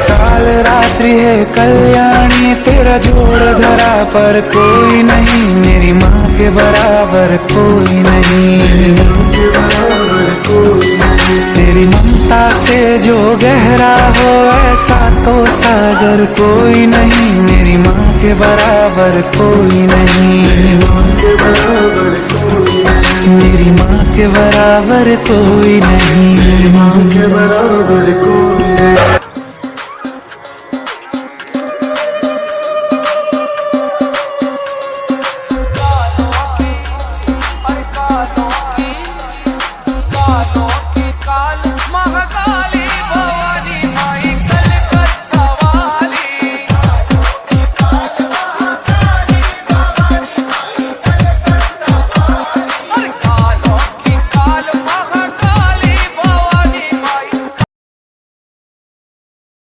काल रात्रि है कल्याणी, तेरा जोड़ धरा पर कोई नहीं, मेरी माँ के बराबर कोई नहीं। तेरी ममता से जो गहरा हो ऐसा तो सागर कोई नहीं, मेरी माँ के बराबर कोई नहीं। मेरी माँ के बराबर कोई नहीं। मेरी माँ के बराबर कोई